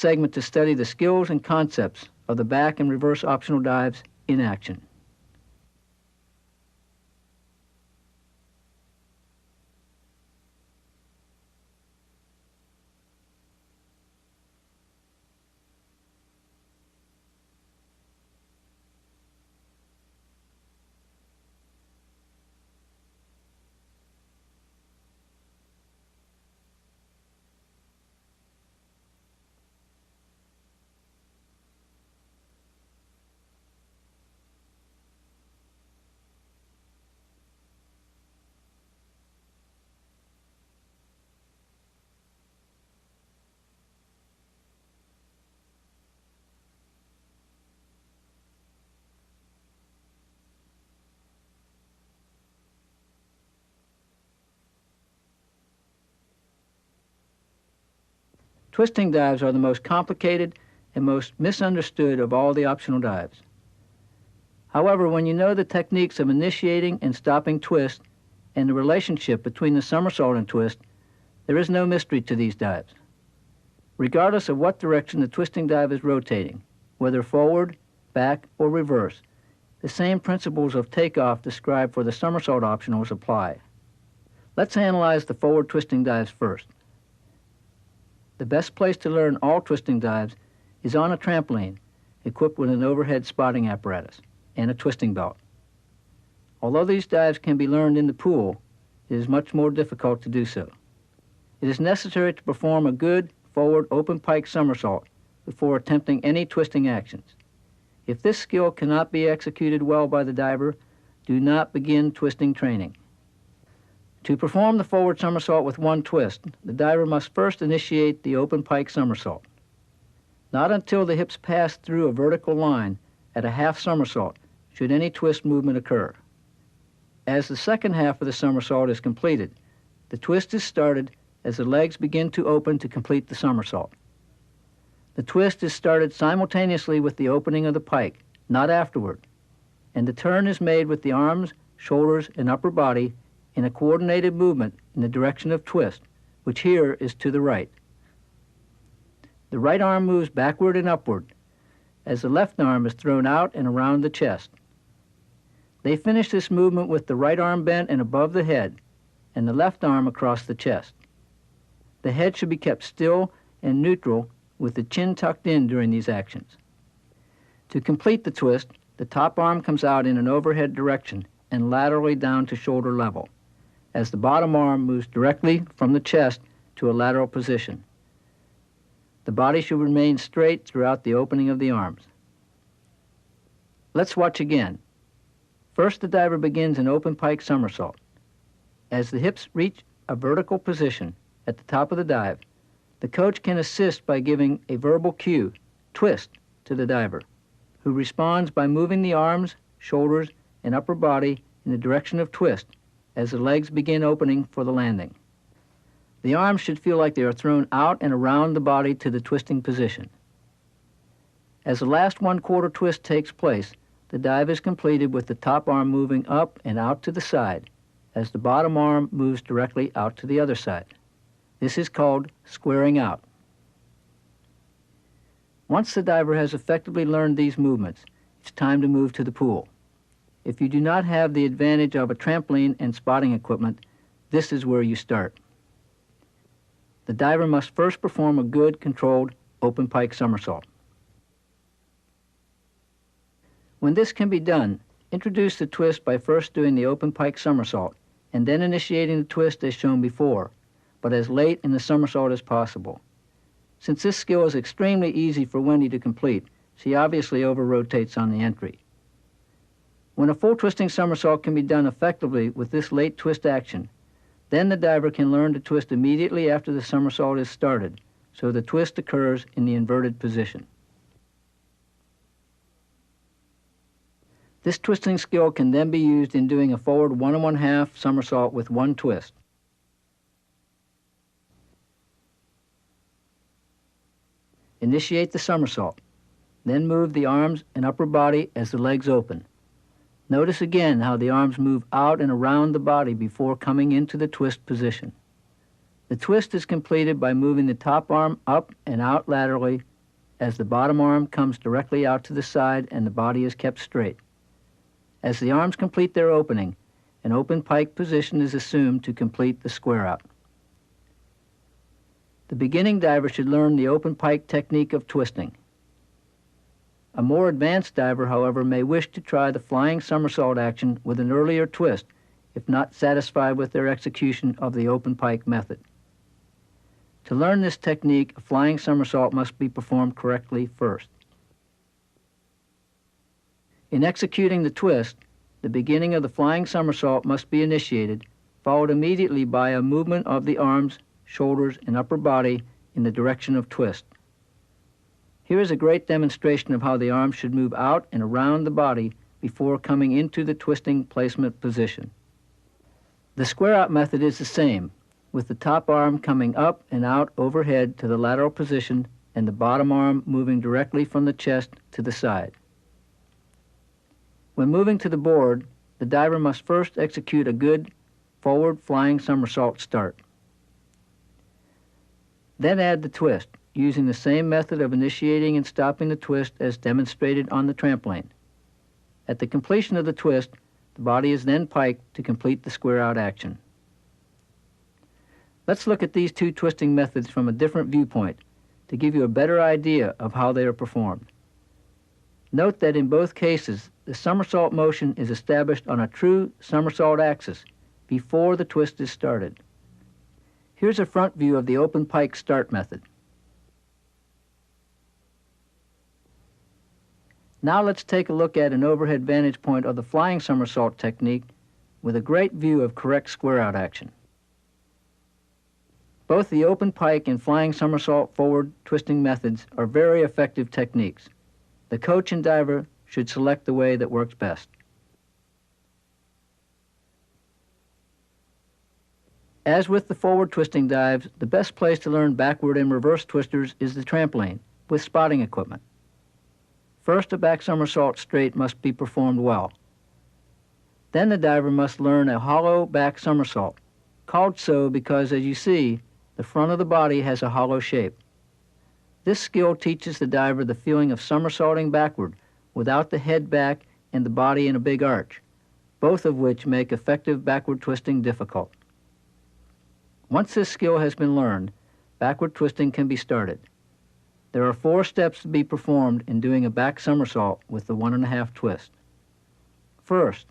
segment to study the skills and concepts of the back and reverse optional dives in action. Twisting dives are the most complicated and most misunderstood of all the optional dives. However, when you know the techniques of initiating and stopping twist and the relationship between the somersault and twist, there is no mystery to these dives. Regardless of what direction the twisting dive is rotating, whether forward, back, or reverse, the same principles of takeoff described for the somersault optionals apply. Let's analyze the forward twisting dives first. The best place to learn all twisting dives is on a trampoline equipped with an overhead spotting apparatus and a twisting belt. Although these dives can be learned in the pool, it is much more difficult to do so. It is necessary to perform a good forward open pike somersault before attempting any twisting actions. If this skill cannot be executed well by the diver, do not begin twisting training. To perform the forward somersault with one twist, the diver must first initiate the open pike somersault. Not until the hips pass through a vertical line at a half somersault should any twist movement occur. As the second half of the somersault is completed, the twist is started as the legs begin to open to complete the somersault. The twist is started simultaneously with the opening of the pike, not afterward, and the turn is made with the arms, shoulders, and upper body in a coordinated movement in the direction of twist, which here is to the right. The right arm moves backward and upward as the left arm is thrown out and around the chest. They finish this movement with the right arm bent and above the head and the left arm across the chest. The head should be kept still and neutral with the chin tucked in during these actions. To complete the twist, the top arm comes out in an overhead direction and laterally down to shoulder level, as the bottom arm moves directly from the chest to a lateral position. The body should remain straight throughout the opening of the arms. Let's watch again. First, the diver begins an open pike somersault. As the hips reach a vertical position at the top of the dive, the coach can assist by giving a verbal cue, twist, to the diver, who responds by moving the arms, shoulders, and upper body in the direction of twist as the legs begin opening for the landing. The arms should feel like they are thrown out and around the body to the twisting position. As the last one-quarter twist takes place, the dive is completed with the top arm moving up and out to the side as the bottom arm moves directly out to the other side. This is called squaring out. Once the diver has effectively learned these movements, it's time to move to the pool. If you do not have the advantage of a trampoline and spotting equipment, this is where you start. The diver must first perform a good, controlled, open pike somersault. When this can be done, introduce the twist by first doing the open pike somersault and then initiating the twist as shown before, but as late in the somersault as possible. Since this skill is extremely easy for Wendy to complete, she obviously over-rotates on the entry. When a full twisting somersault can be done effectively with this late twist action, then the diver can learn to twist immediately after the somersault is started, so the twist occurs in the inverted position. This twisting skill can then be used in doing a forward 1 1/2 somersault with one twist. Initiate the somersault, then move the arms and upper body as the legs open. Notice again how the arms move out and around the body before coming into the twist position. The twist is completed by moving the top arm up and out laterally as the bottom arm comes directly out to the side and the body is kept straight. As the arms complete their opening, an open pike position is assumed to complete the square out. The beginning diver should learn the open pike technique of twisting. A more advanced diver, however, may wish to try the flying somersault action with an earlier twist if not satisfied with their execution of the open pike method. To learn this technique, a flying somersault must be performed correctly first. In executing the twist, the beginning of the flying somersault must be initiated, followed immediately by a movement of the arms, shoulders, and upper body in the direction of twist. Here is a great demonstration of how the arms should move out and around the body before coming into the twisting placement position. The square out method is the same, with the top arm coming up and out overhead to the lateral position and the bottom arm moving directly from the chest to the side. When moving to the board, the diver must first execute a good forward flying somersault start. Then add the twist, using the same method of initiating and stopping the twist as demonstrated on the trampoline. At the completion of the twist, the body is then piked to complete the square out action. Let's look at these two twisting methods from a different viewpoint to give you a better idea of how they are performed. Note that in both cases, the somersault motion is established on a true somersault axis before the twist is started. Here's a front view of the open pike start method. Now let's take a look at an overhead vantage point of the flying somersault technique with a great view of correct square out action. Both the open pike and flying somersault forward twisting methods are very effective techniques. The coach and diver should select the way that works best. As with the forward twisting dives, the best place to learn backward and reverse twisters is the trampoline with spotting equipment. First, a back somersault straight must be performed well. Then the diver must learn a hollow back somersault, called so because, as you see, the front of the body has a hollow shape. This skill teaches the diver the feeling of somersaulting backward without the head back and the body in a big arch, both of which make effective backward twisting difficult. Once this skill has been learned, backward twisting can be started. There are 4 steps to be performed in doing a back somersault with the 1.5 twist. First,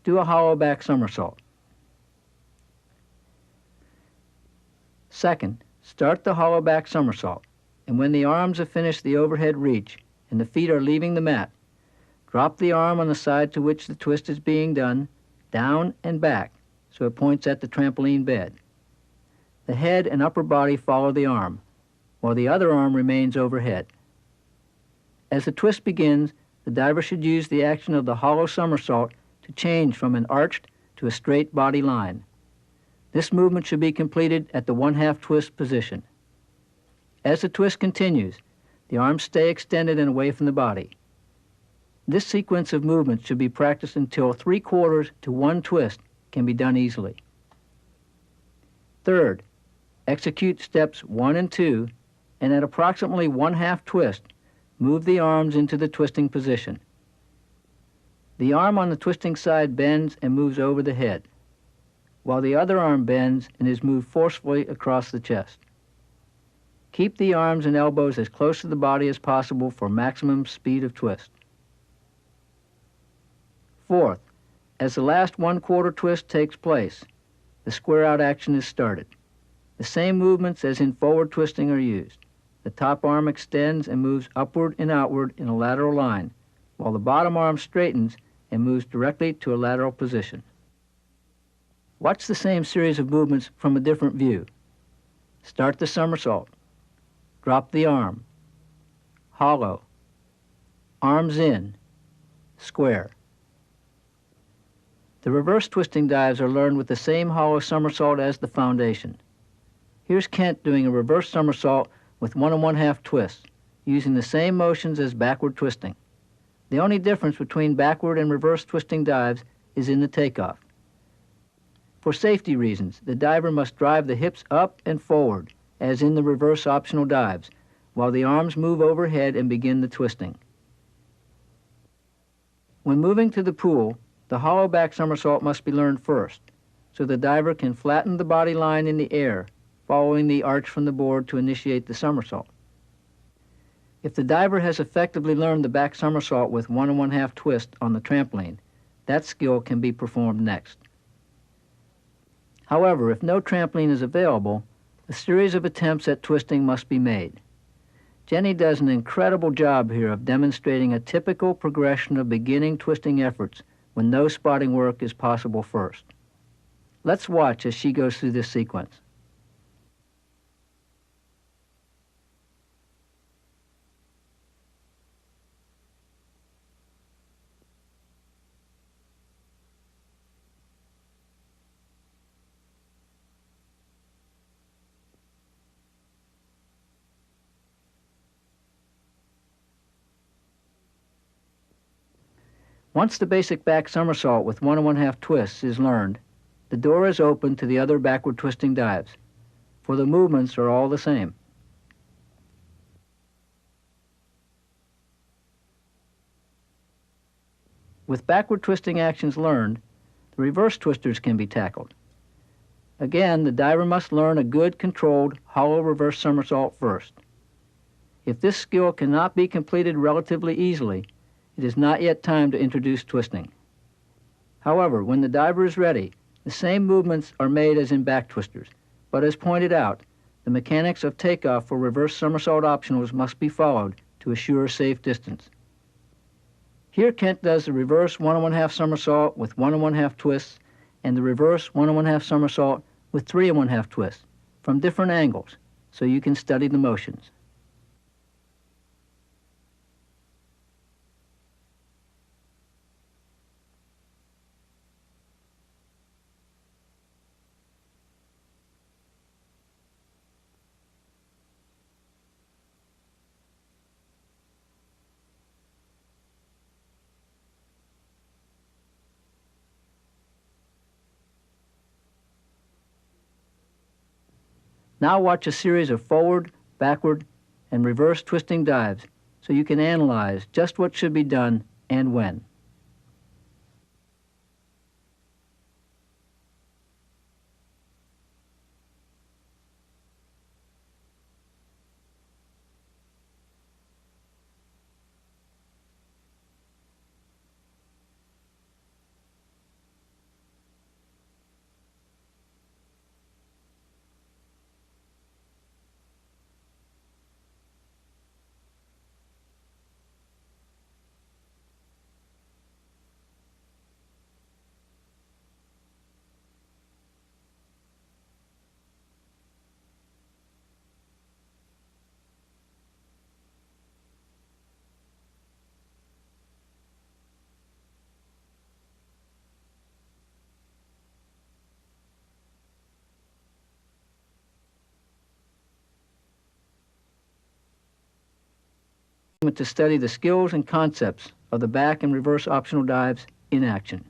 do a hollow back somersault. Second, start the hollow back somersault, and when the arms have finished the overhead reach and the feet are leaving the mat, drop the arm on the side to which the twist is being done, down and back, so it points at the trampoline bed. The head and upper body follow the arm, while the other arm remains overhead. As the twist begins, the diver should use the action of the hollow somersault to change from an arched to a straight body line. This movement should be completed at the 1/2 twist position. As the twist continues, the arms stay extended and away from the body. This sequence of movements should be practiced until 3/4 to 1 twist can be done easily. Third, execute steps 1 and 2, and at approximately 1/2 twist, move the arms into the twisting position. The arm on the twisting side bends and moves over the head, while the other arm bends and is moved forcefully across the chest. Keep the arms and elbows as close to the body as possible for maximum speed of twist. Fourth, as the last 1/4 twist takes place, the square out action is started. The same movements as in forward twisting are used. The top arm extends and moves upward and outward in a lateral line, while the bottom arm straightens and moves directly to a lateral position. Watch the same series of movements from a different view. Start the somersault. Drop the arm. Hollow. Arms in. Square. The reverse twisting dives are learned with the same hollow somersault as the foundation. Here's Kent doing a reverse somersault with 1 1/2 twists, using the same motions as backward twisting. The only difference between backward and reverse twisting dives is in the takeoff. For safety reasons, the diver must drive the hips up and forward, as in the reverse optional dives, while the arms move overhead and begin the twisting. When moving to the pool, the hollow back somersault must be learned first, so the diver can flatten the body line in the air, following the arch from the board to initiate the somersault. If the diver has effectively learned the back somersault with 1 1/2 twist on the trampoline, that skill can be performed next. However, if no trampoline is available, a series of attempts at twisting must be made. Jenny does an incredible job here of demonstrating a typical progression of beginning twisting efforts when no spotting work is possible first. Let's watch as she goes through this sequence. Once the basic back somersault with 1 1/2 twists is learned, the door is open to the other backward twisting dives, for the movements are all the same. With backward twisting actions learned, the reverse twisters can be tackled. Again, the diver must learn a good controlled hollow reverse somersault first. If this skill cannot be completed relatively easily, it is not yet time to introduce twisting. However, when the diver is ready, the same movements are made as in back twisters, but as pointed out, the mechanics of takeoff for reverse somersault optionals must be followed to assure safe distance. Here Kent does the reverse 1 1/2 somersault with 1 1/2 twists and the reverse 1 1/2 somersault with 3 1/2 twists from different angles, so you can study the motions. Now watch a series of forward, backward, and reverse twisting dives so you can analyze just what should be done and when. To study the skills and concepts of the back and reverse optional dives in action.